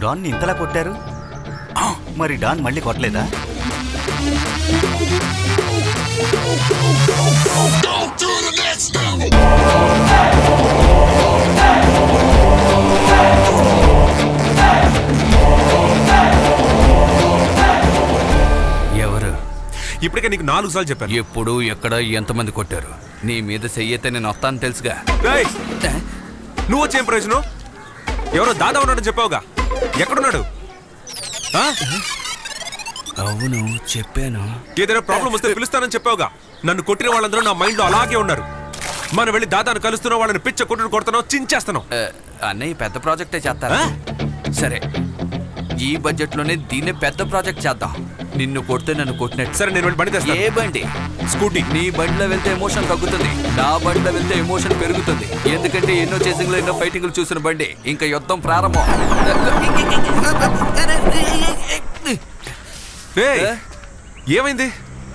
డాన్ని ఇంతలా కొట్టారు, మరి డాన్ మళ్ళీ కొట్టలేదా? ఎవరు? ఇప్పటికే నీకు 4 సార్లు చెప్పాను. ఎప్పుడు ఎక్కడ ఎంతమంది కొట్టారు? నీ మీద చెయ్యితే నేను వస్తాను తెలుసుగా. నువ్వు వచ్చేం ప్రయోజనం? ఎవరో దాదా ఉన్నాడని చెప్పావుగా, ఎక్కడున్నాడు? అవును చెప్పాను. ఏదైనా ప్రాబ్లం వస్తే పిలుస్తానని చెప్పావుగా. నన్ను కొట్టిన వాళ్ళందరూ నా మైండ్ లో అలాగే ఉన్నారు. మనం వెళ్ళి దాదాను కలుస్తున్నావు, వాళ్ళని పిచ్చ కొట్టుడు కొడుతున్నావు, చించేస్తున్నావు. అన్నయ్య పెద్ద ప్రాజెక్టే చేస్తారా? సరే, ఈ బడ్జెట్ లోనే దీన్ని పెద్ద ప్రాజెక్ట్ చేద్దాం. నిన్ను కొడితే నన్ను కొట్టినట్టు. సరే, నేను వెళ్ళి బండి తెస్తాను. ఏ బండి? స్కూటీ. నీ బండిలో వెళ్తే ఎమోషన్ తగ్గుతుంది, నా బండిలో వెళ్తే ఎమోషన్ పెరుగుతుంది. ఎందుకంటే ఎన్నో చేసింగ్లు ఎన్నో ఫైటింగ్లు చూసిన బండి. ఇంకా యుద్ధం ప్రారంభం. ఏమైంది?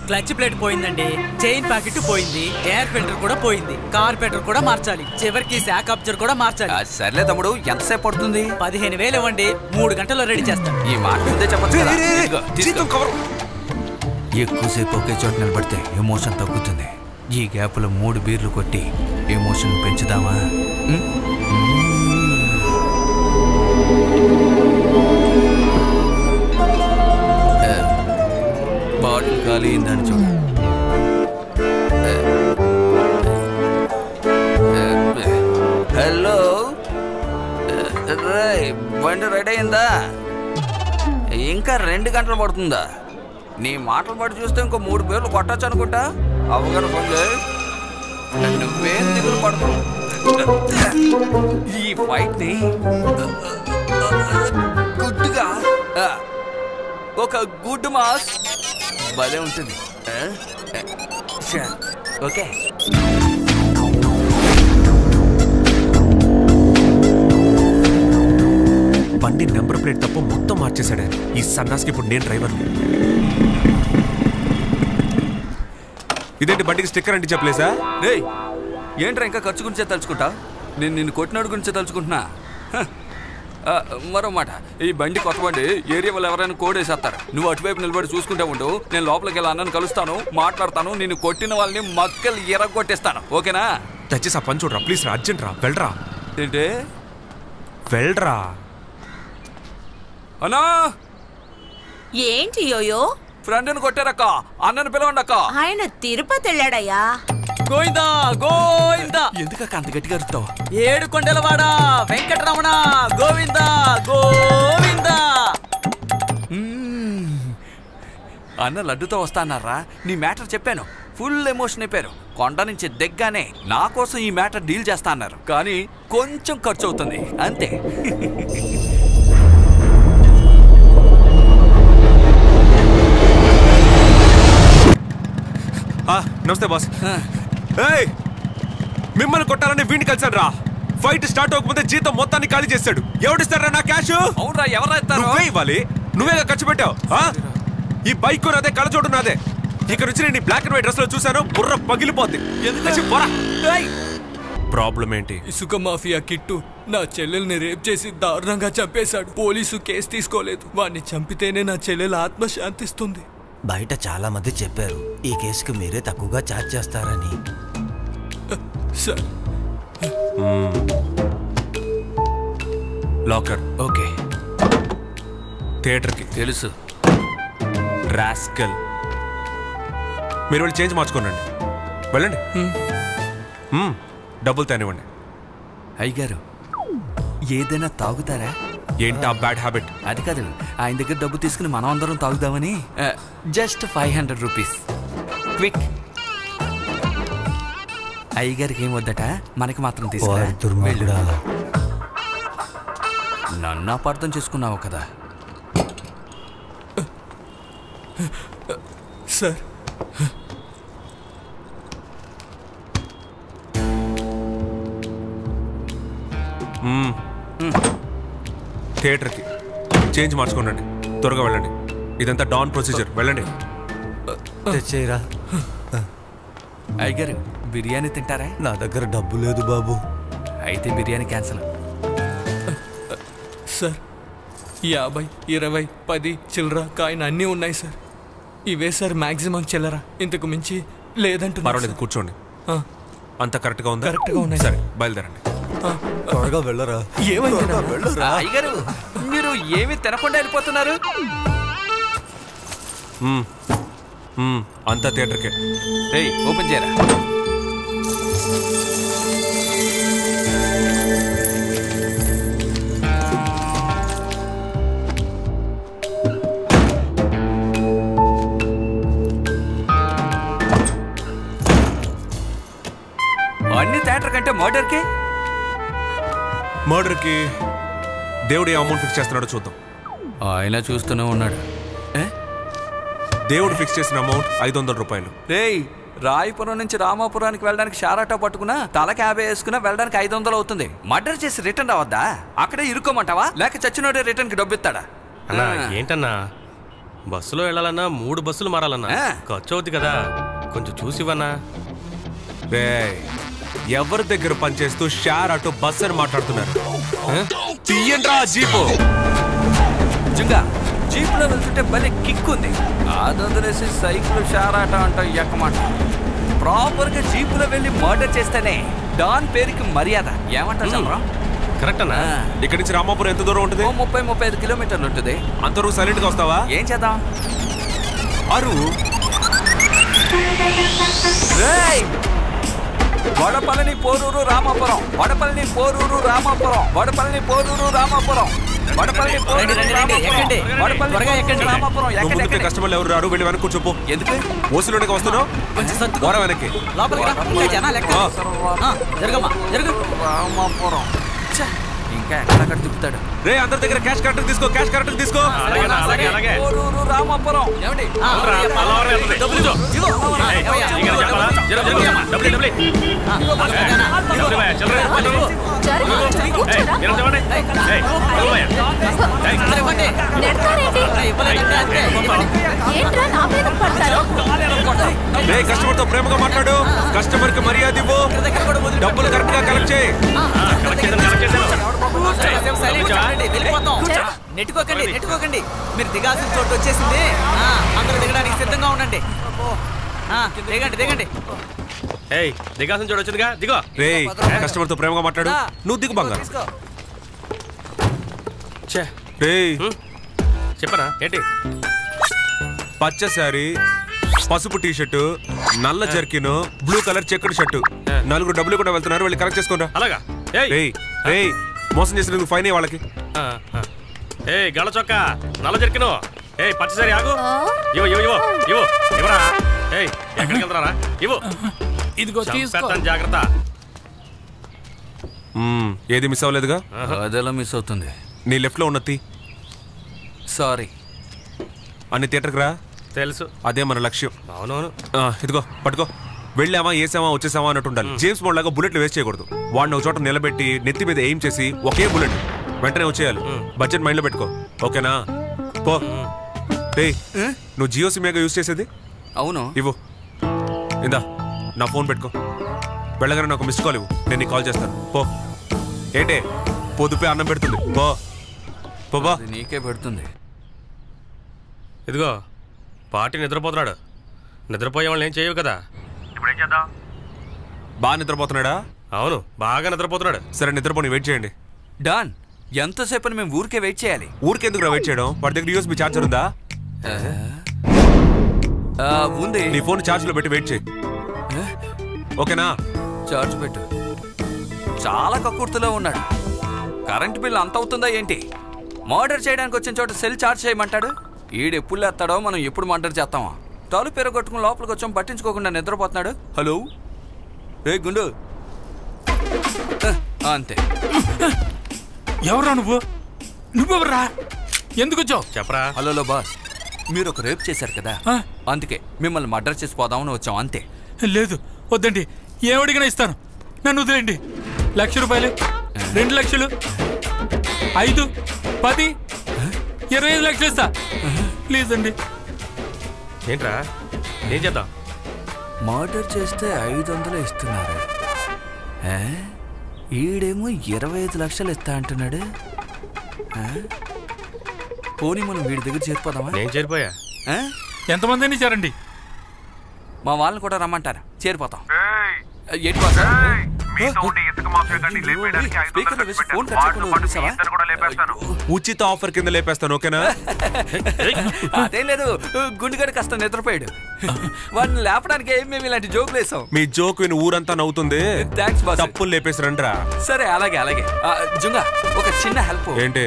క్లచ్ ప్లేట్ పోయిందండి, చైన్ ప్యాకెట్ పోయింది, ఎయిర్ ఫిల్టర్ కూడా పోయింది, కార్పెటర్ కూడా మార్చాలి, చివరికి శాక్ అబ్జర్ కూడా మార్చాలి. సర్లే తమ్ముడు, ఎంతసేపు పడుతుంది? 15,000 ఇవ్వండి, 3 గంటల్లో రెడీ చేస్తాను. ఈ మాట ముందే చెప్పచ్చు. ఎక్కువసేపు ఒకే చోట నిలబడితే ఎమోషన్ తగ్గుతుంది. ఈ గ్యాప్లో 3 బీర్లు కొట్టి ఎమోషన్ పెంచుదామా? బాటిల్ ఖాళీ అయిందని చూడ. హలో, బండి రెడీ అయిందా? ఇంకా 2 గంటలు పడుతుందా? నీ మాటలు బట్టి చూస్తే ఇంకో 3 బీర్లు కొట్టచ్చు అనుకుంటా. అవగాహన పొందే, నువ్వేం దిగులు పడతావు. ఈ ఫైట్ ని గుడ్డుగా ఒక గుడ్ మాస్ భలే ఉంటుంది. ఓకే, బండి నెంబర్ ప్లేట్ తప్ప మొత్తం మార్చేశాడు ఈ సన్నాస్కి. ఇప్పుడు నేను డ్రైవర్. ఇదేంటి బండికి స్టిక్కర్ అంటే చెప్పలేసా? ఏంట్రా ఇంకా ఖర్చు గురించే తలుచుకుంటా? నేను నిన్ను కొట్టినాడు గురించే తలుచుకుంటున్నా. మరో మాట, ఈ బండి కొత్త బండి, ఏరియా వాళ్ళు ఎవరైనా కోడేసేస్తారు. నువ్వు అటువైపు నిలబడి చూసుకుంటే ఉండు. నేను లోపలికి వెళ్ళి అన్నను కలుస్తాను, మాట్లాడతాను. నిన్ను కొట్టిన వాళ్ళని మక్కలు ఎరగొట్టేస్తాను. ఓకేనా? దయచేసి ఆ పని చూడరా ప్లీజ్ రా, అర్జెంట్ రా, వెళ్ళరా. ఏంటి వెళ్ళరా? అన్నా, ఏంటి యోయో? ఫ్రెండ్ని కొట్టారక్క, అన్నను పిలవండి అక్క. ఆయన తిరుపతి వెళ్ళాడయ్యా. గోవిందా గోవిందా. ఎందుకక్క అంత గట్టిగా అరుస్తావు? 7 కొండలవాడ వెంకటరమణ గోవిందా గోవిందా. అన్న లడ్డుతో వస్తా అన్నారా? నీ మ్యాటర్ చెప్పాను, ఫుల్ ఎమోషన్ అయిపోయారు. కొండ నుంచి దిగ్గానే నా కోసం ఈ మ్యాటర్ డీల్ చేస్తా అన్నారు. కానీ కొంచెం ఖర్చు అవుతుంది అంతే. నమస్తే బాస్. మిమ్మల్ని కొట్టాలని వీడిని కలిసాడు రా. ఫైట్ స్టార్ట్ అవ్వకపోతే జీతం మొత్తాన్ని ఖాళీ చేస్తాడు. ఎవడిస్తారా నా క్యాష్? అవునరా, ఎవరా ఇస్తారు? నువ్వే ఇవ్వాలి. నువ్వేగా ఖర్చు పెట్టావు. ఈ బైక్ నాదే, కళ్ళజోడు నాదే. ఇక్కడ నుంచి నేను బ్లాక్ అండ్ వైట్ డ్రెస్ లో చూసాను, బుర్ర పగిలిపోద్ది. ప్రాబ్లం ఏంటి? ఇసుక మాఫియా కిట్టు నా చెల్లెల్ని రేప్ చేసి దారుణంగా చంపేశాడు. పోలీసు కేసు తీసుకోలేదు. వాడిని చంపితేనే నా చెల్లెలు ఆత్మ శాంతిస్తుంది. బయట చాలా మంది చెప్పారు ఈ కేసుకి మీరే తక్కువగా ఛార్జ్ చేస్తారని. Sir, locker okay. థియేటర్కి తెలుసు. రాస్కల్, మీరు వెళ్ళి చేంజ్ మార్చుకోనండి. వెళ్ళండి. డబ్బులు తేనివ్వండి. అయ్యగారు, ఏదైనా తాగుతారా? ఏంటి ఆ బ్యాడ్ హ్యాబిట్? అది కాదు, ఆయన దగ్గర డబ్బు తీసుకుని మనం అందరం తాగుదామని. Just 500 rupees quick. అయ్యగారికి ఏం వద్దట, మనకి మాత్రం తీసుకురా. నన్ను అపార్థం చేసుకున్నావు కదా సార్. థియేటర్కి చేంజ్ మార్చుకోనండి. త్వరగా వెళ్ళండి. ఇదంతా డాన్ ప్రొసీజర్. వెళ్ళండి. తెచ్చేయరా. అయ్యగారు, బిర్యానీ తింటారా? నా దగ్గర డబ్బు లేదు బాబు. అయితే బిర్యానీ క్యాన్సిల్. సార్, 50, 20, 10 చిల్లర కాయిన్ అన్నీ ఉన్నాయి సార్. ఇవే సార్ మ్యాక్సిమం చిల్లర, ఇంతకు మించి లేదంటున్నారు. పర్వాలేదు, కూర్చోండి. అంత కరెక్ట్ గా ఉందా? కరెక్ట్ గా ఉన్నాయి. సరే, బయలుదేరండి. త్వరగా వెళ్ళరా. ఏమైంది? అయ్యగారు, మీరు ఏమి తినకుండా వెళ్ళిపోతున్నారు? అంతా థియేటర్కే. ఏయ్, ఓపెన్ చేయరా. అన్ని థియేటర్ కంటే మర్డర్కి దేవుడు ఏ అమౌంట్ ఫిక్స్ చేస్తున్నాడో చూద్దాం. ఆయన చూస్తూనే ఉన్నాడు. దేవుడు ఫిక్స్ చేసిన అమౌంట్ 500 రూపాయలు. రేయ్, రాయపురం నుంచి రామాపురానికి వెళ్ళడానికి షారాటో పట్టుకున్నా తలకి 50 వేసుకున్నా వెళ్ళడానికి 500 అవుతుంది. మర్డర్ చేసి రిటర్న్ రావద్దా? అక్కడే ఇరుక్కోమంటావా, లేక చచ్చినోడే రిటర్న్ కి డబ్బు ఇస్తాడా? అన్నా ఏంటన్నా, బస్సులో వెళ్ళాలన్నా 3 బస్సులు మారాలన్నా ఖర్చు అవుతుంది కదా, కొంచెం చూసివన్నా. ఎవరి దగ్గర పనిచేస్తూ షేర్ ఆటో బస్ అని మాట్లాడుతున్నారు? తీయండ్రా జీపు. నిజంగా జీపులో వెళ్తుంటే భలే కిక్ ఉంది. అది వదిలేసి సైకిల్ షేర్ ఆటో అంటావు ఎక్కమాట. ప్రాపర్గా జీపులో వెళ్ళి మర్డర్ చేస్తేనే డాన్ పేరుకి మర్యాద. ఏమంటారు చంద్రం? కరెక్ట్ అన్నా. ఇక్కడి నుంచి రామాపురం ఎంత దూరం ఉంటుంది? 30-35 కిలోమీటర్లు ఉంటుంది. అంతవరకు సైలెంట్ గా వస్తావా? ఏం చేద్దాం? వడపల్లి పోరూరు రామాపురం, వడపల్లి పోరూరు రామాపురం, వడపల్లి పోరూరు రామాపురం, వడపల్లి రామాపురం. కస్టమర్లు ఎవరు రారు, వెళ్ళి వెనక్కి కూర్చోపో. ఎందుకు? ఓసులోనికి వస్తున్నావు, వెనక్కి రామాపురం. ఇంకా ఎక్కడ తిప్పుతాడు? రే, అందరి దగ్గర క్యాష్ కరెక్ట్ తీసుకో, క్యాష్ కరెక్ట్ తీసుకో. పోరూరు రామాపురం. కస్టమర్ తో ప్రేమగా మాట్లాడు, కస్టమర్ కి మర్యాద ఇవ్వు, డబ్బులు కరెక్ట్ గా కలెక్ట్ చేయి. నెట్టుకోకండి, మీరు దిగాల్సిన చోటు వచ్చేసింది. అందరూ దిగడానికి సిద్ధంగా ఉండండి. దిగండి. దిగాల్సిన చోటు వచ్చిందిగా, దిగో. రే, కస్టమర్ తో ప్రేమగా మాట్లాడు. నువ్వు దిగు బంగారు. చెప్పరా ఏంటి? పచ్చ శారీ, పసుపు టీ షర్టు, నల్ల జర్కిన్, బ్లూ కలర్ చెక్కుడు షర్టు, 4 డబ్బులు కూడా వెళ్తున్నారు, వెళ్ళి కరెక్ట్ చేసుకోరా. అలాగా? మోసం చేసినందుకు ఫైన్ వాళ్ళకి. గళ్ళ చొక్క, నల్ల జర్కిను, పచ్చ శారీ, ఆగు. ఇవ్వరా. ఎక్కడికి వెళ్తారా? ఇవ్వు. ఇదిగో జాగ్రత్త. ఏది మిస్ అవ్వలేదుగా? అదెలా మిస్ అవుతుంది? నీ లెఫ్ట్ లో ఉన్నది. సారీ. అన్ని థియేటర్కి రా. తెలుసు, అదే మన లక్ష్యం. అవునవును. ఇదిగో పట్టుకో. వెళ్ళామా, వేసామా, వచ్చేసామా అన్నట్టు ఉండాలి. జేమ్స్ బాండ్ లాగా బుల్లెట్లు వేస్ట్ చేయకూడదు. వాడిని ఒక చోట నిలబెట్టి నెత్తి మీద ఎయిమ్ చేసి ఒకే బుల్లెట్ వెంటనే వచ్చేయాలి. బడ్జెట్ మైండ్ లో పెట్టుకో, ఓకేనా? పో. నువ్వు జియో సిమ్ యూజ్ చేసేది? అవును. ఇవ్వు. ఇందా నా ఫోన్ పెట్టుకో. వెళ్ళగానే నాకు మిస్ కాల్ ఇవ్వు, నేను నీకు కాల్ చేస్తాను. పో. ఏంటే పొద్దుపే అన్నం పెడుతుంది. పో. నీకే పెడుతుంది. ఇదిగో పార్టీ నిద్రపోతున్నాడు. నిద్రపోయే వాళ్ళని ఏం చేయవు కదా. ఇప్పుడు ఏం చేద్దాం? బాగా నిద్రపోతున్నాడా? అవును, బాగా నిద్రపోతున్నాడు. సరే, నిద్రపోని వెయిట్ చేయండి. డాన్, ఎంతసేపు మేము ఊరికే వెయిట్ చేయాలి? ఊరికెందుకు వెయిట్ చేయడం? వాడి దగ్గర యూఎస్బీ ఛార్జర్ ఉందా? ఉంది. నీ ఫోన్ ఛార్జ్ లో పెట్టి వెయిట్ చేయి, ఓకేనా? ఛార్జ్ పెట్టు. చాలా కక్కుర్తిలో ఉన్నాడు. కరెంట్ బిల్ అంత అవుతుందా ఏంటి? మర్డర్ చేయడానికి వచ్చిన చోట సెల్ ఛార్జ్ చేయమంటాడు. ఈడెప్పుడు లేస్తాడో, మనం ఎప్పుడు మర్డర్ చేస్తామా? తలుపు పెరగొట్టుకుని లోపలికి వచ్చాం, పట్టించుకోకుండా నిద్రపోతున్నాడు. హలో, రే గుండు. అంతే. ఎవరా నువ్వెవర్రా? ఎందుకు వచ్చావు? చెప్పరా. హలో బాస్, మీరు ఒక రేప్ చేశారు కదా, అందుకే మిమ్మల్ని మర్డర్ చేసి పోదామని వచ్చాం, అంతే. లేదు, వద్దండి. ఏమడిగినా ఇస్తాను, నన్ను వదిలేండి. 1,00,000 రూపాయలు, 2 లక్షలు, 5, 10, 25 లక్షలు ఇస్తా. ప్లీజ్ అండి. ఏంట్రా, ఏం చేద్దాం? మర్డర్ చేస్తే 500 ఇస్తున్నారు. ఈడేమో 25 లక్షలు ఇస్తా అంటున్నాడు. పోనీ మనం వీడి దగ్గర చేరిపోదామా? నేను చేరిపోయా. ఎంతమందిని ఇచ్చారండి? మా వాళ్ళని కూడా రమ్మంటారు, చేరిపోతాం. ఉచిత ఆఫర్ కింద లేపేస్తాను, ఓకేనా? అదేం లేదు, గుండెగడ కాస్త నిద్రపోయాడు. వాడిని లేపడానికి మేము ఇలాంటి జోకులు వేసాం. మీ జోక్ విని ఊరంతా నవ్వుతుంది. Thanks boss. తప్పులు లేపేసారంట్రా. సరే అలాగే అలాగే. జుంగా ఒక చిన్న హెల్ప్. ఏంటి?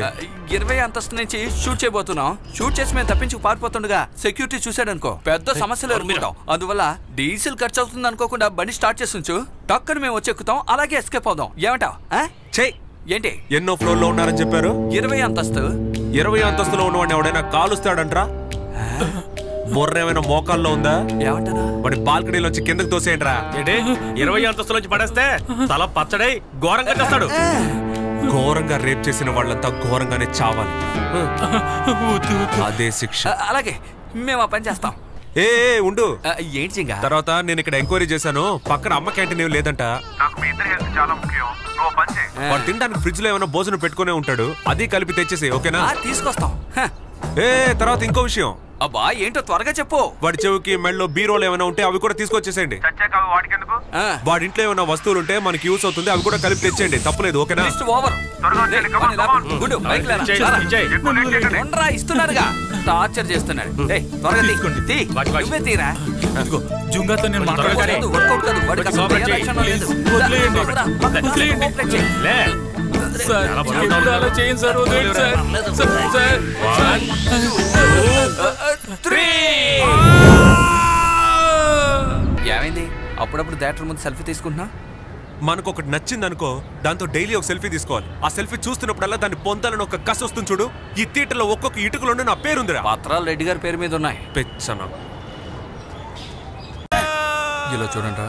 20 అంతస్తు నుంచి షూట్ చేయబోతున్నాం. షూట్ చేసి మేము తప్పించి పారిపోతుండగా సెక్యూరిటీ చూసాడనుకో పెద్ద సమస్యలు ఎదుర్కొంటాం. అందువల్ల డీజిల్ ఖర్చు అవుతుంది అనుకోకుండా బండి స్టార్ట్ చేసి ఉంచు. టక్కని మేము వచ్చి ఎక్కుతాం, అలాగే ఎస్కేప్ అవుదాం. ఏమంటావ్? ఏంటి? ఎన్నో ఫ్లోర్ లో ఉన్నారని చెప్పారు? 20 అంతస్తు. 20 అంతస్తులో ఉన్నవాడిని ఎవడైనా కాలుస్తాడంట్రా? బొర్ర ఏమైనా మోకాల్లో ఉందా? ఏమంటారా? వాడి బాల్కనీలో వచ్చి కిందకి తోసేయండిరా. 20 అంతస్తులోంచి పడేస్తే తల పచ్చడై ఘోరంగా చేస్తాడు. ఘోరంగా రేప్ చేసిన వాళ్ళంతా ఘోరంగానే చావాలి. అదే శిక్ష. అలాగే మేము ఆ పని చేస్తాం. ఏ ఉండు. ఏంటి జింగా? తర్వాత నేను ఇక్కడ ఎంక్వైరీ చేశాను, పక్కన అమ్మ క్యాంటీన్ ఏం లేదంట. వాడు తినడానికి ఫ్రిడ్జ్ లో ఏమైనా భోజనం పెట్టుకునే ఉంటాడు, అది కలిపి తెచ్చేసి, ఓకేనా? తీసుకొస్తాం. తర్వాత ఇంకో విషయం. అబ్బా ఏంటో త్వరగా చెప్పు. వాడి చెవికి మెళ్ళలో బీరోలు ఏమైనా ఉంటే అవి కూడా తీసుకొచ్చేసేయండి. వాడి ఇంట్లో ఏమైనా వస్తువులు ఉంటే మనకి యూస్ అవుతుంది, అవి కూడా కలిపి తెచ్చేయండి, తప్పలేదు, ఓకేనా? ఇస్తున్నారుగా, టార్చర్ చేస్తున్నాడు. తీరా జుంగాతో నేను ఏమైంది? అప్పుడప్పుడు థియేటర్ ముందు సెల్ఫీ తీసుకుంటున్నా. మనకు ఒకటి నచ్చింది అనుకో, దాంతో డైలీ ఒక సెల్ఫీ తీసుకోవాలి. ఆ సెల్ఫీ చూస్తున్నప్పుడల్లా దాన్ని పొందాలని ఒక కసి వస్తుంది చూడు. ఈ థియేటర్లో ఒక్కొక్క ఇటుకలోనే నా పేరుందిరా. పత్రాలు రెడ్డి గారి పేరు మీద ఉన్నాయి. పెచ్చన ఇలా చూడండి,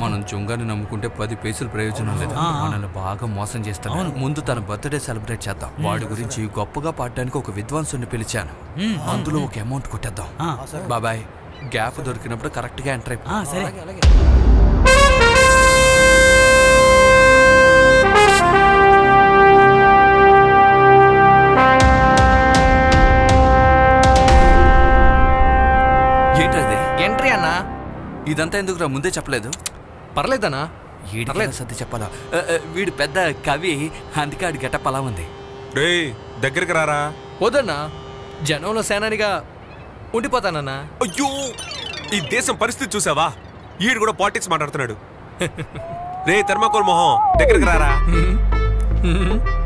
మనం జుంగాని నమ్ముకుంటే 10 పైసలు ప్రయోజనం లేదు. మనల్ని బాగా మోసం చేస్తాను. ముందు తన బర్త్డే సెలబ్రేట్ చేద్దాం. వాడి గురించి గొప్పగా పాడడానికి ఒక విద్వాంసుని పిలిచాను. అందులో ఒక అమౌంట్ కొట్టేద్దాం. బాబాయ్ గ్యాప్ దొరికినప్పుడు కరెక్ట్ గా ఎంటర్ అయిపో. ఏంటది? ఎంట్రీ అన్నా. ఇదంతా ఎందుకురా ముందే చెప్పలేదు? పర్లేదన్నా, సర్ది చెప్పాలా? వీడు పెద్ద కవి, అందుకే ఆడి గెటప్ అలా ఉంది. దగ్గరికి రారా. వద్దన్నా, జనంలో సేనానిగా ఉండిపోతానన్నా. అయ్యో, ఈ దేశం పరిస్థితి చూసావా? ఈడు కూడా పాలిటిక్స్ మాట్లాడుతున్నాడు. రే థర్మాకోల్ మొహం, దగ్గరికి రారా.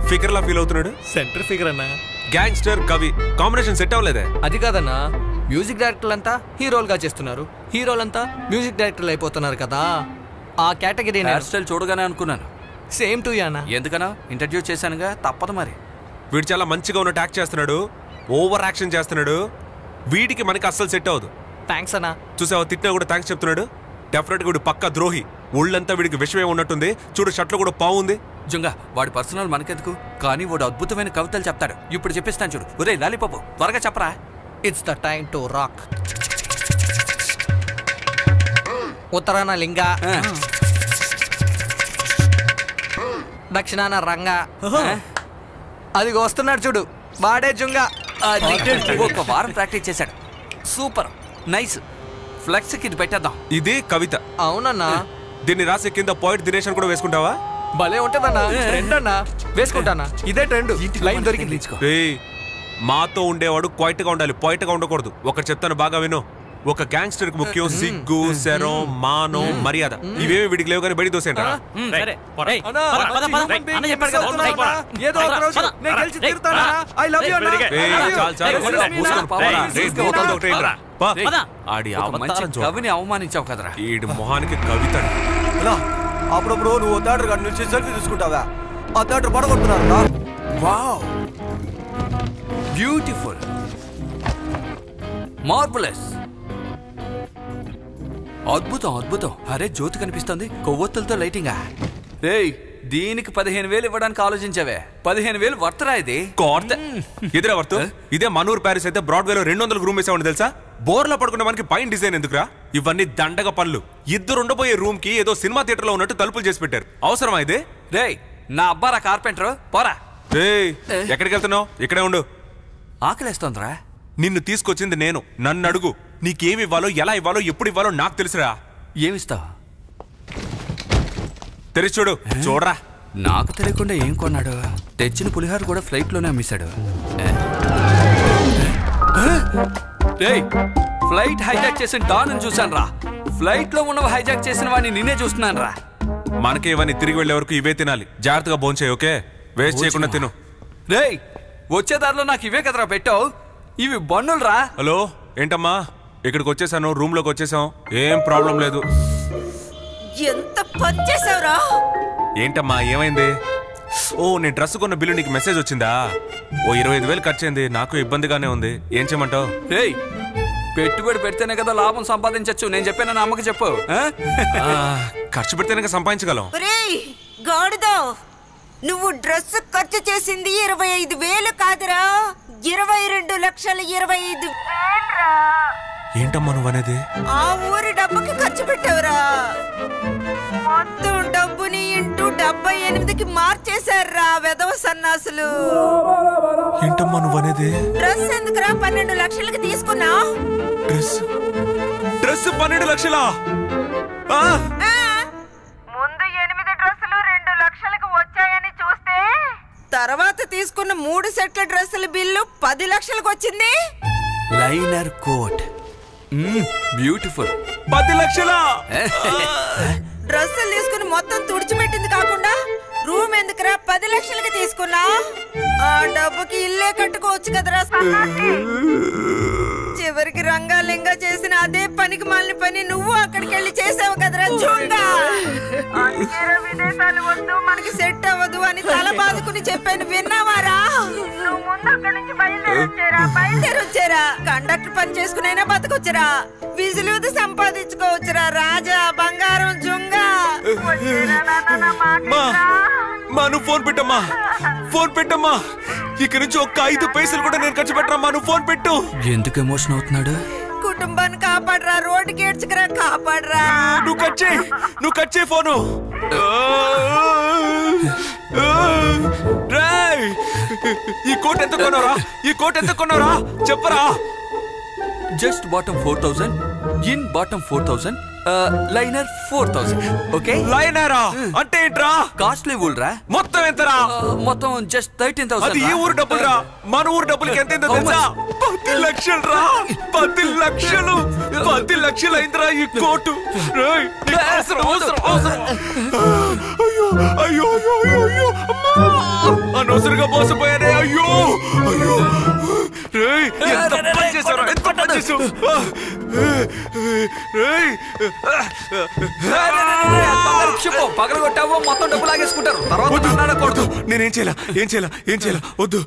ఫిగర్ లా ఫీల్ అవుతున్నాడు. సెంటర్ ఫిగర్ అన్నా. గ్యాంగ్స్టర్ కవి కాంబినేషన్ సెట్ అవ్వలేదే. అది కాదన్నా, మ్యూజిక్ డైరెక్టర్లంతా హీరోలుగా చేస్తున్నారు, హీరోలంతా మ్యూజిక్ డైరెక్టర్లు అయిపోతున్నారు కదా. ఆ కేటగిరీ హెయిర్ స్టైల్ చూడగానే అనుకున్నాను. సేమ్ టు అన్నా. ఎందుకన్నా? ఇంట్రడ్యూస్ చేశానుగా, తప్పదు మరి. వీడు చాలా మంచిగా ఉన్న యాక్ట్ చేస్తున్నాడు, ఓవర్ యాక్షన్ చేస్తున్నాడు. వీడికి మనకి అస్సలు సెట్ అవ్వదు. థ్యాంక్స్ అన్నా. చూసావా, తిట్టినా కూడా థ్యాంక్స్ చెప్తున్నాడు. డెఫినెట్ గా వీడు పక్కా ద్రోహి. ఒళ్ళంతా వీడికి విషమే ఉన్నట్టుంది. చూడు, షర్ట్లో కూడా పావు ఉంది. జుంగా వాడి పర్సనల్ మనకెందుకు, కానీ వాడు అద్భుతమైన కవితలు చెప్తాడు. ఇప్పుడు చెప్పిస్తాను చూడు. ఒరేయ్ లాలీపాపు, త్వరగా చెప్పరా. It's the time to rock. ఉత్తరాన లింగ, దక్షిణాన రంగ. అది వస్తున్నాడు చూడు, వాడే జుంగా. ఒక వారం ప్రాక్టీస్ చేశాడు. Super, nice. ఫ్లెక్స్ కి ఇది పెట్టేద్దాం. ఇది కవిత. అవునన్నా. దీన్ని రాసే కింద పాయింట్ దినేష్ అని కూడా వేసుకుంటావా? భలే ఉంటదన్నా. ట్రెండ్ అన్నా, వేసుకుంటానా. ఇదే ట్రెండ్. లైన్ దొరికింది. మాతో ఉండేవాడు క్వైట్ గా ఉండాలి, పాయింట్ గా ఉండకూడదు. ఒకటి చెప్తాను, బాగా విను. ఒక గ్యాంగ్స్టర్ కి ముఖ్యం సిగ్గు, శరం, మానం, మర్యాద. ఇవేమి వీడికి లేవు కానీ బయట దోసేంటా. కవిని అవమానించావు కదరా. ఈడు మొహానికి కవిత. అప్పుడప్పుడు నువ్వు థియేటర్ గారి నుంచి సెల్ఫీ తీసుకుంటావా? ఆ థియేటర్ పడగొడుతున్నారు. వావ్, బ్యూటిఫుల్, మార్వెలస్, అద్భుతం అద్భుతం. అరే జ్యోతి కనిపిస్తుంది, కొవ్వొత్తులతో లైటింగా. రేయ్, దీనికి 15,000 ఇవ్వడానికి ఆలోచించావే. 15,000 వర్తరా ఇది? ఇదే వర్త్. ఇదే మనూర్ ప్యారిస్ అయితే బ్రాడ్వేలో 200 రూమ్ వేసామని తెలుసా? బోర్లో పడుకునే మనకి పైన డిజైన్ ఎందుకురా? ఇవన్నీ దండగ పనులు. ఇద్దరు ఉండబోయే రూమ్ కి ఏదో సినిమా థియేటర్ లో ఉన్నట్టు తలుపులు చేసి పెట్టారు. అవసరమా ఇది? రేయ్, నా అబ్బారా కార్పెంటర్, పోరా. రేయ్, ఎక్కడికి వెళ్తున్నావు? ఇక్కడే ఉండు. ఆకలేస్తోందిరా. నిన్ను తీసుకొచ్చింది నేను. నన్ను అడుగు. నీకేమి ఇవ్వాలో, ఎలా ఇవ్వాలో, ఎప్పుడు ఇవ్వాలో నాకు తెలుసురా. ఏమిస్తావు? తెరిచి చూడు. చూడరా. నాకు తెలియకుండా ఏం కొన్నాడు? తెచ్చిన పులిహార కూడా ఫ్లైట్లోనే అమ్మేశాడు. ఫ్లైట్ హైజాక్ చేసిన డాన్ చూశాను రా. ఫ్లైట్లో ఉన్నవి హైజాక్ చేసిన వాడిని నిన్నే చూస్తున్నాను రా. మనకి ఇవన్నీ తిరిగి వెళ్లే వరకు ఇవే తినాలి. జాగ్రత్తగా భోంచేయి. ఓకే, వేస్ట్ చేయకుండా తిను. రేయ్, వచ్చే దారిలో నాకు ఇవే కదరా పెట్టావు. ఇవి బన్నులు రా. హలో, ఏంటమ్మా? ఇక్కడికి వచ్చేసాను, రూమ్ లోకి వచ్చేసాం. ఏం ప్రాబ్లం లేదు. ఎంత పని చేసావురా? ఏంటమ్మా, ఏమైంది? ఓ, నేను డ్రెస్ కొన్న బిల్లు నీకు మెసేజ్ వచ్చిందా? ఓ 25,000 ఖర్చు అయింది. నాకు ఇబ్బందిగానే ఉంది. ఏం చేయమంటావు? రేయ్, పెట్టుబడి పెడితేనే కదా లాభం సంపాదించచ్చు. నేను చెప్పాను, అమ్మకి చెప్పు. ఖర్చు పెడితేనే సంపాదించగలం. గాడిదో, నువ్వు డ్రెస్ ఖర్చు చేసింది 25,000 కాదురా, 22,25,000. ఏంటమ్మా నువ్వు అనేది? ఆ ఊరి డబ్బుకి ఖర్చు పెట్టావురా. మొత్తం డబ్బుని ఇంటూ 78కి మార్చేశారా వెధవ సన్నాసులు. ఏంటమ్మా నువ్వు అనేది? డ్రెస్ ఎందుకురా 12 లక్షలకి తీసుకున్నావు? డ్రెస్ 12 లక్షలా? ముందు 8 డ్రెస్సులు 2 లక్షలకు వచ్చాయని చూస్తే, తర్వాత తీసుకున్న 3 సెట్ల డ్రెస్సుల బిల్లు 10 లక్షలకు వచ్చింది. Liner coat, beautiful. 10 లక్షలా? డ్రెస్సులు తీసుకుని మొత్తం తుడిచిపెట్టింది కాకుండా రూమ్ ఎందుకురా 10 లక్షలకి తీసుకున్నా? ఆ డబ్బుకి ఇల్లే కట్టుకోవచ్చు కదరా. చివరికి రంగాలింగా చేసిన అదే పనికి మాలిన పని నువ్వు అక్కడికి వెళ్ళి చేసావు కదరా జోంగా. విదేశాలు వద్దు, మనకి సెట్ అవ్వదు అని తల బాదుకుని చెప్పాను, విన్నావారా? నువ్వు ముందు అక్కడి నుంచి బయలుదేరొచ్చారా? కండక్టర్ పని చేసుకునైనా బతకొచ్చరా, విజులుది సంపాదించుకోవచ్చురా రాజా బంగారం జుంగా. నువ్వు ఫోన్ పెట్టమ్మా, ఫోన్ పెట్టమ్మా. ఇక్కడి నుంచి ఒక్క 5 పైసలు కూడా నేను ఖర్చు పెట్టరమ్మా. నువ్వు ఫోన్ పెట్టు. ఎందుకు ఎమోషన్ అవుతున్నాడు? కుటుంబాన్ని కాపాడరా, రోడ్డుకి ఏడ్చుకురా, కాపాడరా. నువ్వు కట్ చేయి ఫోను. ఈ కోట్ ఎంత కొన్నారా? చెప్పరా. Just bottom 4,000, in bottom 4,000, liner 4,000. Okay, లైనరా అంటే ఏంట్రా? కాస్ట్లీ ఊల్ రా. మొత్తం ఎంతరా? మొత్తం జస్ట్ 13,000. అది ఈ ఊరు డబ్బులు రా. మన ఊరు డబ్బులకి ఎంత తెలుసా? 10 లక్షలు రా. 10 లక్షలు. 10 లక్షలు అయిందిరా ఈ కోటు. అయ్యో అనవసరంగా మోసపోయానే. అయ్యో పగల కొట్టావో మొత్తం డబ్బు లాగేసుకుంటారు. తర్వాత నేనేం చేయాలా? వద్దు.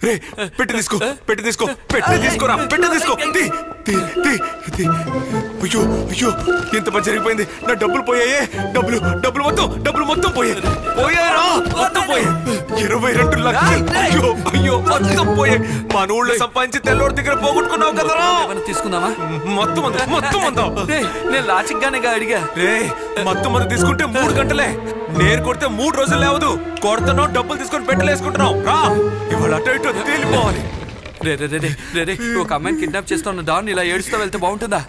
రే, పెట్టి తీసుకోరా. అయ్యో ఎంత పని జరిగిపోయింది. నా డబ్బులు పోయాయే. డబ్బులు మొత్తం పోయారా? మొత్తం పోయాయి. 22 లక్షలు. అయ్యో మొత్తం పోయాయి. మన ఊళ్ళో సంపాదించి తెల్లవారి దగ్గర పోగొట్టుకున్నావు కదరా. తీసుకుందామా? మొత్తం అంతా నేను లాజిక్ గానే అడిగా. రే, మొత్తం మంది తీసుకుంటే 3 గంటలే. నేను కొడితే 3 రోజులు లేవదు. కొడుతున్నావు, డబ్బులు తీసుకొని పెట్టలేసుకుంటున్నావు. రా, ఇవాళ అటు ఇటు తేలిపోవాలి. రే, ఒక అమ్మాయిని కిడ్నాప్ చేస్తున్న డాన్ ఇలా ఏడుస్తూ వెళ్తే బాగుంటుందా?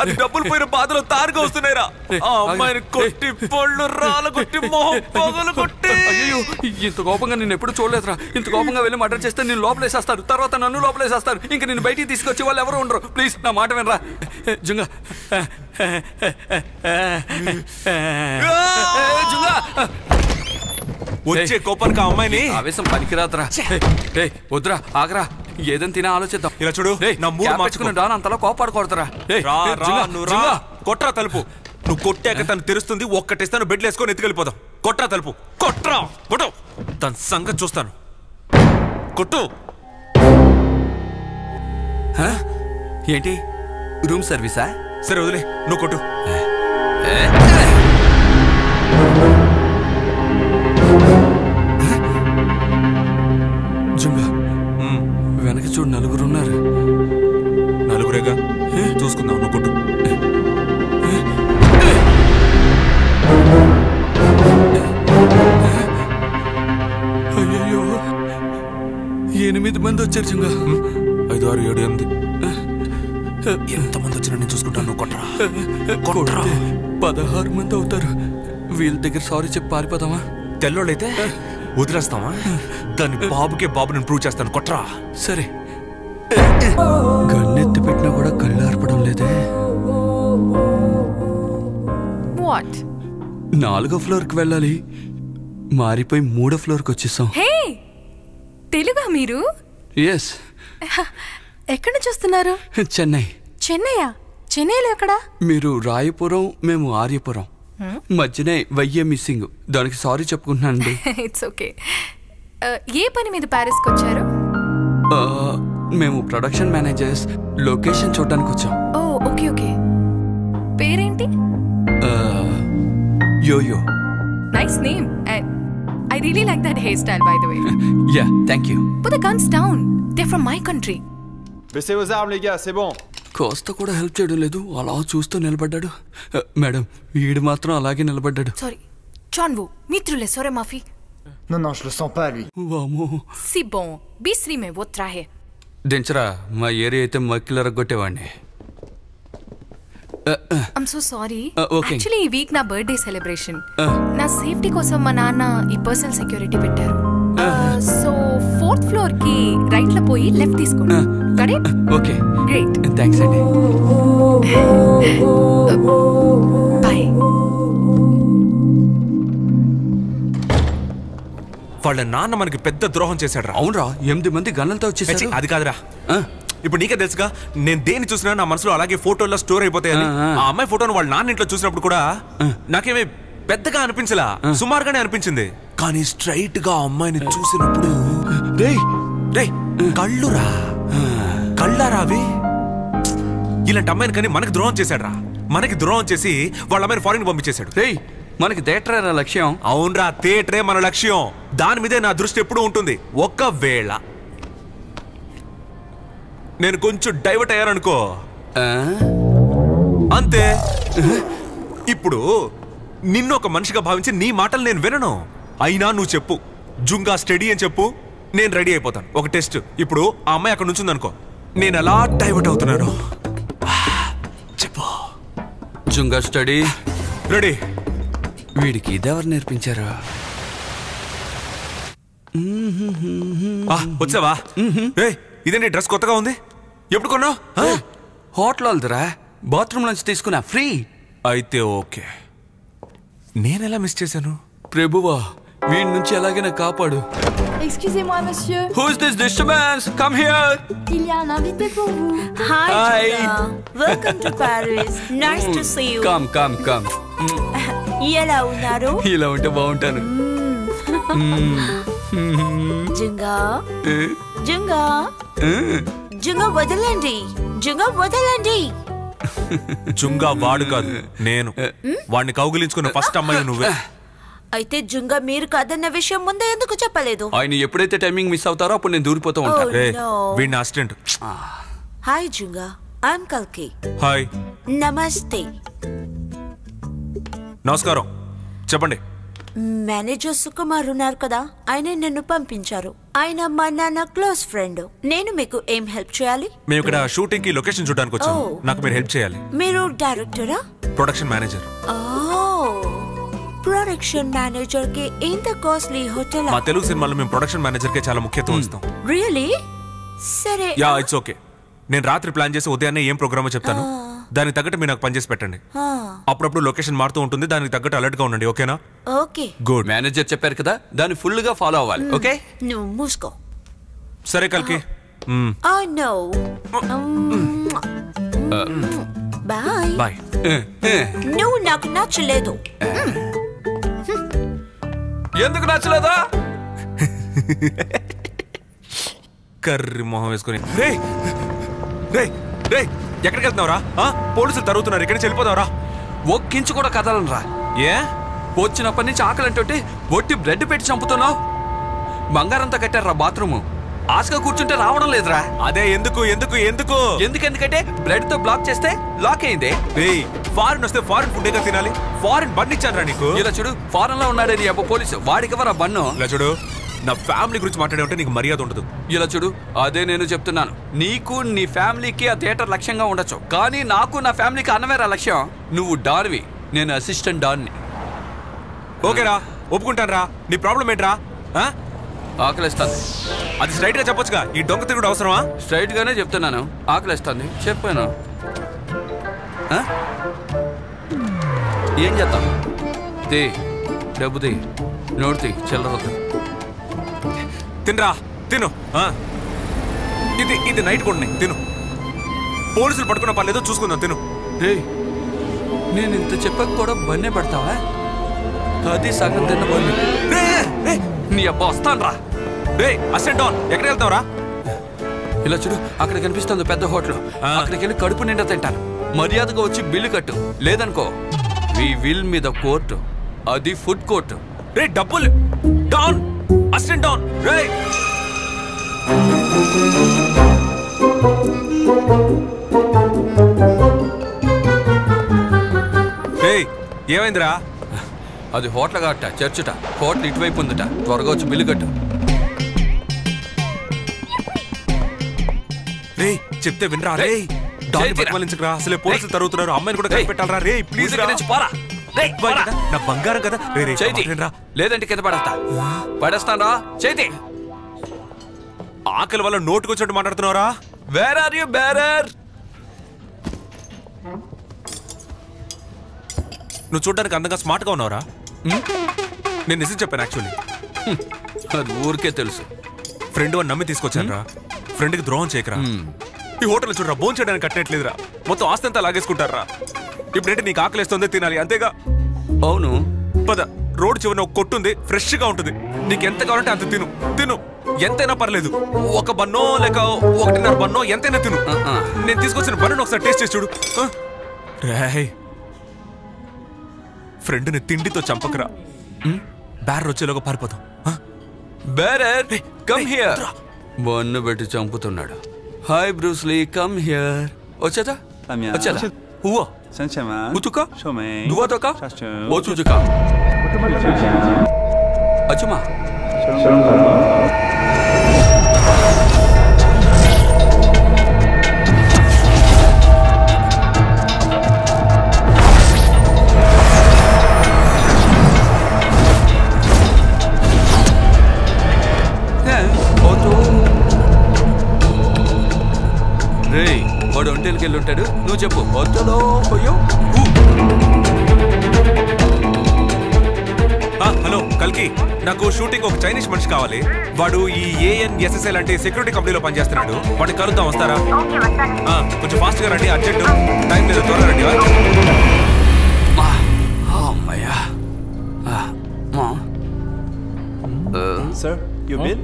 అది డబ్బులు పోయిన బాధలో తారుగా వస్తున్నాయిరా. ఆ అమ్మాయిని కొట్టి పళ్ళు రాలగొట్టి మొహం పగలగొట్టి. అయ్యో, ఇంత కోపంగా నేను ఎప్పుడు చూడలేదురా. ఇంత కోపంగా వెళ్ళి మర్డర్ చేస్తే నేను లోపలేసేస్తారు, తర్వాత నన్ను లోపలేసేస్తారు. ఇంకా నేను బయటికి తీసుకొచ్చి వాళ్ళు ఎవరు ఉండరు. ప్లీజ్ నా మాట వినరా జుంగా. వచ్చే కోపానికి ఆ అమ్మాయిని. ఆవేశం పనికిరాదురా. వద్దురా, ఆగరా. ఏదని తినే ఆలోచిద్దాం. ఇలా చూడు, నా మూడు మార్చుకుని డాన్ అంతలా కోపాడకూడదురా. కొట్రా తలుపు. నువ్వు కొట్టాక తను తెరుస్తుంది. ఒక్కటేస్తాను, బెడ్లు వేసుకొని ఎత్తుకెళ్ళిపోదాం. కొట్రా తలుపు. కొట్టు. తన సంగతి చూస్తాను. కొట్టు. ఏంటి, రూమ్ సర్వీసా? సరే వదిలే, నువ్వు కొట్టు. జుంగా, వెనక చూడు, 4 ఉన్నారు. 4రేగా, చూసుకుందాం. నువ్వు కొట్టు. అయ్యో, 8 మంది వచ్చారు చింగా. 5, 6, 7, 8 ఎంతమంది వచ్చినా నేను చూసుకుంటాను. నువ్వు కొట్టరా. 16 మంది అవుతారు. వీళ్ళ దగ్గర సారీ చెప్పి పారిపోతామా? తెల్లోళ్ళైతే వదిలేస్తావా? దాని బాబుని ప్రూవ్ చేస్తాను. కొట్రా. సరే. గన్నెత్తి పెట్టినా కూడా కళ్ళు ఆర్పడం లేదే. వాట్? 4వ ఫ్లోర్కి వెళ్ళాలి. మారిపోయి 3వ ఫ్లోర్కి వచ్చేసాం. హే, తెలుగా మీరు? ఎస్. ఎక్కడ నుంచి వస్తున్నారు? చెన్నై. చెన్నైయా? చెన్నైలో ఎక్కడా? మీరు రాయపురం, మేము ఆర్యపురం. మధ్యనే వయ్యే మిస్సింగ్. దానికి సారీ చెప్పుకుంటున్నానండి. It's okay. ఏ పని మీద ప్యారిస్కి వచ్చారు? మేము ప్రొడక్షన్ మేనేజర్స్. లొకేషన్ చూడడానికి వచ్చాం. Oh okay okay. పేరేంటి? Yoyo. Nice name. And I really like that hairstyle, by the way. Yeah, thank you. Put the guns down. They're from my country. Baissez vos armes, les gars, c'est bon. కోస్తా కూడా help చేయడం లేదు. అలా చూస్తూ నిలబడ్డాడు. Madam, వీడు మాత్రం అలాగే నిలబడ్డాడు. Sorry. John Woo, mitrule sore maafi. Non, non, je le sens pas, lui. వామో. Si bon. Bisri mein wo trahe. దించరా. మా ఏరియా అయితే మక్కిలరగొట్టేవాడిని. I'm so sorry. Okay. Actually, ఈ వీక్ నా బర్త్డే సెలబ్రేషన్. నా సేఫ్టీ కోసం మా నాన్న ఈ పర్సనల్ సెక్యూరిటీ పెట్టారు. సో 4th ఫ్లోర్ కి రైట్ లో పోయి లెఫ్ట్ తీసుకోండి. కరెక్ట్? ఓకే. గ్రేట్. థ్యాంక్స్ అండి. బై. వాళ్ళ నాన్న మనకి పెద్ద ద్రోహం చేశాడు రా. అవునరా, 8 మంది గన్నులతో వచ్చేసారు. అది కాదురా. ఇప్పుడు నీకే తెలుసుగా, నేను దేన్ని చూసినా నా మనసులో అలాగే ఫోటోల్లో స్టోర్ అయిపోతాయి. ఆ అమ్మాయి ఫోటోను వాళ్ళ నాన్న ఇంట్లో చూసినప్పుడు కూడా నాకేమీ పెద్దగా అనిపించలా, సుమారుగానే అనిపించింది. కానీ స్ట్రైట్ గా అమ్మాయిని చూసినప్పుడు కళ్ళురా, కళ్ళారావి. ఇలాంటి అమ్మాయిని కానీ మనకి ద్రోహం చేశాడు రా. మనకి ద్రోహం చేసి వాళ్ళ అమ్మాయిని ఫారిన్ పంపించేశాడు. మనకి థియేటరే నా లక్ష్యం. అవునరా, థియేటరే మన లక్ష్యం. దాని మీదే నా దృష్టి ఎప్పుడూ ఉంటుంది. ఒకవేళ నేను కొంచెం డైవర్ట్ అయ్యాననుకో అంతే. ఇప్పుడు నిన్ను ఒక మనిషిగా భావించి నీ మాటలు నేను వినను. అయినా నువ్వు చెప్పు, జుంగా స్టడీ అని చెప్పు, నేను రెడీ అయిపోతాను. ఒక టెస్ట్. ఇప్పుడు ఆ అమ్మాయి అక్కడ నుంచి ఉందనుకో, నేను ఎలా డైవర్ట్ అవుతున్నాను చెప్పు. జుంగా స్టడీ రెడీ. వీడికి ఇదెవరు నేర్పించారా? వచ్చావా? ఇదేంటి డ్రెస్ కొత్తగా ఉంది, ఎప్పుడు కొన్నావు? హోటల్ వెళ్తురా, బాత్రూమ్ నుంచి తీసుకున్నా, ఫ్రీ. అయితే ఓకే. నేనెలా మిస్ చేశాను? ప్రభువా, వీడి నుంచి ఎలాగైనా కాపాడు. Excusez-moi, monsieur. Who is this disturbance? Come here. Il y a un invité pour vous. Hi, Hi. Julia. Welcome to Paris. Nice to see you. Come, come, come. ఎలా ఉన్నారు? ఇలా ఉంటే బాగుంటాను. జుంగా జుంగా జుంగా వదలండి, జుంగా వదలండి. జుంగా వాడు కాదు, నేను. వాడిని కౌగిలించుకున్న ఫస్ట్ అమ్మాయి నువ్వే. అయితే జుంగా మీరు కాదన్న విషయం ముందే ఎందుకు చెప్పలేదు? ఆయన ఎప్పుడైతే టైమింగ్ మిస్ అవుతారో అప్పుడు నేను దూరిపోతూ ఉంటాను. వీడిని అసిస్టెంట్. హాయ్ జుంగా, ఐఎమ్ కల్కి. హాయ్. నమస్తే. నమస్కారం, చెప్పండి. మేనేజర్ సుకుమార్ ఉన్నారు కదా, ఆయన నన్ను పంపించారు. ఆయన మా నాన్న క్లోజ్ ఫ్రెండ్. నేను మీకు ఏం హెల్ప్ చేయాలి? మేము ఇక్కడ షూటింగ్ కి లొకేషన్ చూడడానికి వచ్చాము. నాకు మీరు హెల్ప్ చేయాలి. మీరు డైరెక్టరా? Production manager. ప్రొడక్షన్ మేనేజర్ కి ఇంత కాస్ట్లీ హోటల్? మా తెలుగు సినిమాలో మేము ప్రొడక్షన్ మేనేజర్ కే చాలా ముఖ్యత్వం ఇస్తాం. రియలీ? సరే. Yeah, it's okay. నేను రాత్రి ప్లాన్ చేసి ఉదయాన్నే ఏం ప్రోగ్రామో చెప్తాను. దానికి తగ్గట్టు మీరు నాకు పనిచేసి పెట్టండి. అప్పుడప్పుడు లొకేషన్ మారుతూ ఉంటుంది, దానికి తగ్గట్టు అలర్ట్ గా ఉండండి. ఓకేనా? ఓకే. గుడ్. మేనేజర్ చెప్పారు కదా, దాన్ని ఫుల్ గా ఫాలో అవ్వాలి. ఓకే? నువ్వు మూసుకో. సరే కల్కి. నో. బాయ్. బాయ్. నువ్వు నాకు నచ్చలేదు. ఎందుకు నచ్చలేదా? కర్రి మొహం వేసుకుని. ఎక్కడికి వెళ్తున్నావురా? పోలీసులు తరుగుతున్నారు, ఇక్కడి నుంచి వెళ్ళిపోతావురా. ఒక్కించు కూడా కదలనరా. ఏ వచ్చినప్పటి నుంచి ఆకలి అంటే ఒట్టి బ్రెడ్ పెట్టి చంపుతున్నావు. బంగారంతో కట్టారా బాత్రూమ్. ఆశగా కూర్చుంటే రావడం లేదురా. అదే ఎందుకు ఎందుకు ఎందుకు ఎందుకంటే బ్రెడ్ తో బ్లాక్ చేస్తే లాక్ అయింది. ఫారిన్ వస్తే ఫారిన్ ఫుడ్ ఏగా తినాలి. ఫారిన్ బన్ ఇచ్చాను రా నీకు. ఇలా చూడు, ఫారెన్ లో ఉన్నాడని పోలీసు వాడికి ఎవరా బన్ను. ఇలా చూడు, నా ఫ్యామిలీ గురించి మాట్లాడే ఉంటే నీకు మర్యాద ఉండదు. ఇలా చూడు, అదే నేను చెప్తున్నాను. నీకు నీ ఫ్యామిలీకి ఆ థియేటర్ లక్ష్యంగా ఉండొచ్చు, కానీ నాకు నా ఫ్యామిలీకి అన్నవేరా లక్ష్యం. నువ్వు డాన్వి, నేను అసిస్టెంట్ డాన్ని. ఓకేరా, ఒప్పుకుంటాను రా. నీ ప్రాబ్లం ఏంట్రా? ఆకలిస్తుంది. అది స్ట్రైట్ గా చెప్పొచ్చుగా, ఈ దొంగ తిరుగుడు అవసరమా? స్ట్రైట్ గానే చెప్తున్నాను, ఆకలిస్తుంది చెప్పాను. ఏం చేద్దాం? తే డబ్బు తీ, నోటు తీ, చిల్లర తినరా, తిను. ఇది నైట్ కొన్ని తిను. పోలీసులు పట్టుకున్న పర్లేదో చూసుకుందాం, తిను. రే, నేను ఇంత చెప్పక కూడా బన్నే పడతావా? అది సగం తిన్న బన్ను. నీ అబ్బా వస్తాను రా. రే అసెంట్ ఆన్, ఎక్కడికి వెళ్తావురా? ఇలా చూడు, అక్కడ కనిపిస్తుంది పెద్ద హోటల్. అక్కడికి వెళ్ళి కడుపు నిండా తింటాను. మర్యాదగా వచ్చి బిల్లు కట్టు, లేదనుకో వి విల్ మీద కోర్టు. అది ఫుడ్ కోర్టు. రే డబ్బులు డౌన్, అసిస్టెంట్ డౌన్. రే ఏమైందిరా? అది హోటల్ కాట, చర్చుట. హోటల్ ఇటువైపు ఉందట. త్వరగా వచ్చి బిల్లు కట్టు. రే చెప్తే వినరా? రే బతిమాలించకరా, అసలే పోలీసులు తరుగుతున్నారు. అమ్మాయిని కూడా కనిపెట్టాలరా. రే ప్లీజ్ పోరా. నా బంగారం కదా. లేదంటే కింద పడేస్తాను. చేతి ఆకలి వల్ల నోటుకొచ్చినట్టు మాట్లాడుతున్నారా? Where are you bearer? నువ్వు చూడడానికి అందంగా స్మార్ట్ గా ఉన్నావురా. నేను నిజం చెప్పాను యాక్చువల్లీ. అది ఊరికే తెలుసు. ఫ్రెండ్ అని నమ్మి తీసుకొచ్చాను రా. ఫ్రెండ్కి ద్రోహం చేయకరా. ఈ హోటల్ చూడరా, భోజనం చేయడానికి కట్టట్లేదురా. మొత్తం ఆస్తి అంతా లాగేసుకుంటారా. ఇప్పుడేంటి నీకు ఆకలిస్తుందే, తినాలి అంతేగా. అవును పద, రోడ్ చివరిన ఒక కొట్టుంది, ఫ్రెష్ గా ఉంటుంది. నీకు ఎంత కావాలంటే అంత తిను. తిను, ఎంతైనా పర్లేదు. ఒక బన్నో లేక 1.5 బన్నో ఎంతైనా తిను. నేను తీసుకొచ్చిన బన్ను ఒకసారి టేస్ట్ చేసి చూడు. రాయ్, ఫ్రెండ్ని తిండితో చంపకరా. బ్యారర్ వచ్చేలోగా పారిపోతాం. Bearer come here. బన్ను పెట్టి చంపుతున్నాడు. Hi Bruce Lee, come here. వచ్చేదా? వచ్చేదా? ఉవ్వ ఉతుక నువ్వు తోక ఓ చూచుక అచ్చుమా. రే, వాడు ఒంటేలకి వెళ్ళి ఉంటాడు. నువ్వు చెప్పు. వద్దులో పోయో. హలో కల్కి, నాకు షూటింగ్ ఒక చైనీస్ మనిషి కావాలి. వాడు ఈ ANSSA లాంటి సెక్యూరిటీ కంపెనీలో పనిచేస్తున్నాడు. వాడిని కలుద్దాం, వస్తారా? కొంచెం ఫాస్ట్ గా రండి, అర్జెంట్, టైం లేదు, త్వరగా రండి. అమ్మయ్యా. Sir, your bill?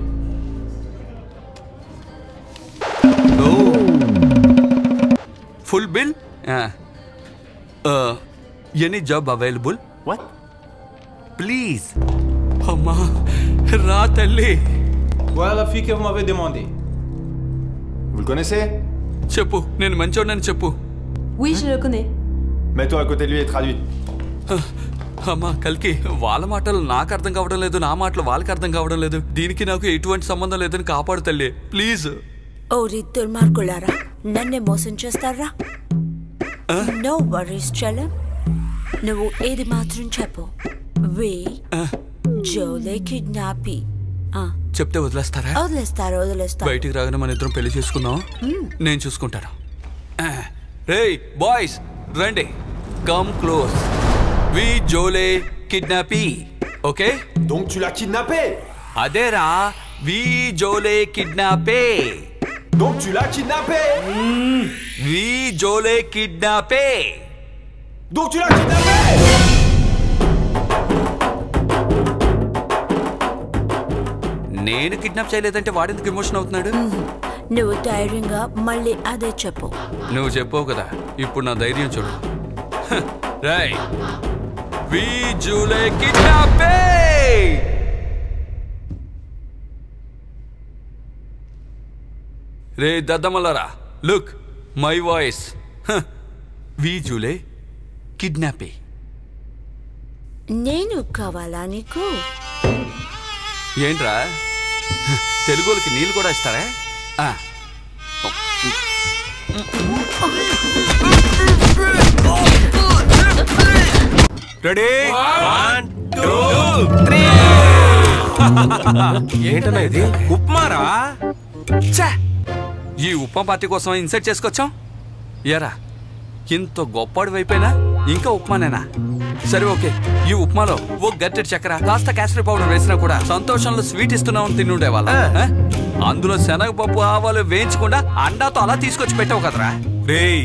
Full bill? Any job available? What? Please. Amma, ra talli. Voilà la fille que vous m'avez demandé. Vous le connaissez? Cheppu, nenu manchodnani cheppu. Oui, je le connais. Mets-toi à côté de lui et traduis. అమ్మా కల్కి, వాళ్ళ మాటలు నాకు అర్థం కావడం లేదు, నా మాటలు వాళ్ళకి అర్థం కావడం లేదు. దీనికి నాకు ఎటువంటి సంబంధం లేదని కాపాడు తల్లి, ప్లీజ్. ఓరి దుర్మార్గులారా, నన్నే మోసం చేస్తారా? నో వరీస్ చలం, నువ్వు ఏది మాత్రం చెప్పు. వి జోలే కిడ్నాపీ. చెప్తే వదిలేస్తారా? వదిలేస్తారు. బయటికి రాగానే మన ఇద్దరం పెళ్లి చేసుకుందాం. నేను చూసుకుంటాను. రేయ్ బాయ్స్ రండి, కమ్ క్లోజ్. వి జోలే కిడ్నాపీ. Okay? Donc tu l'as kidnappé? అదేరా, వి జోలే కిడ్నాపే. Donc tu l'as kidnappé? వి జోలే కిడ్నాపే. Donc tu l'as kidnappé? నేను కిడ్నాప్ చేయలేదంటే వాడెందుకు ఎమోషన్ అవుతున్నాడు? నువ్వు ధైర్యంగా మళ్ళీ అదే చెప్పు. నువ్వు చెప్పావు కదా, ఇప్పుడు నా ధైర్యం చూడు. రేయ్, వి జోలే కిడ్నాపే. రే దద్దమల్లారా, లుక్ మై వాయిస్. వి జోలే కిడ్నాపే. నేను కావాలా నీకు? ఏంట్రా తెలుగులకి నీళ్ళు కూడా ఇస్తారా? రెడీ 1 2 3 ఏంటన్నా ఇది? ఉప్మారా? ఈ ఉప్మా పార్టీ కోసం ఇన్సైట్ చేసుకొచ్చాం. ఏరా ఇంత గొప్పడి వైపోయినా ఇంకా ఉప్మానేనా? సరే ఓకే, ఈ ఉప్మాలో ఓ గట్టెడు చక్కెర కాస్త క్యాస్టర్ పౌడర్ వేసినా కూడా సంతోషంలో స్వీట్ ఇస్తున్నామని తినుండే వాళ్ళ. అందులో శనగపప్పు ఆవాలు వేయించకుండా అండాతో అలా తీసుకొచ్చి పెట్టావు కదరా. రేయ్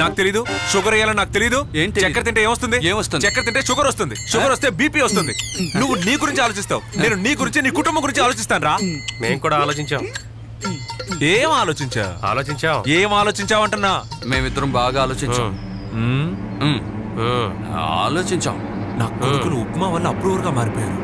నాకు తెలీదు, షుగర్ వేయాలని నాకు తెలీదు. ఏంటి చక్కెర తింటే ఏమొస్తుంది? చక్కెర తింటే షుగర్ వస్తుంది, షుగర్ వస్తే బీపీ వస్తుంది. నువ్వు నీ గురించి ఆలోచిస్తావు, నేను నీ గురించి నీ కుటుంబం గురించి ఆలోచిస్తాను రా. మేము కూడా ఆలోచించాం. ఏం ఏం ఆలోచించావు అంటున్నా? మేమిద్దరం బాగా ఆలోచించాం. నా కొడుకులు ఉప్మా వల్ల అప్రూవర్ గా మారిపోయారు.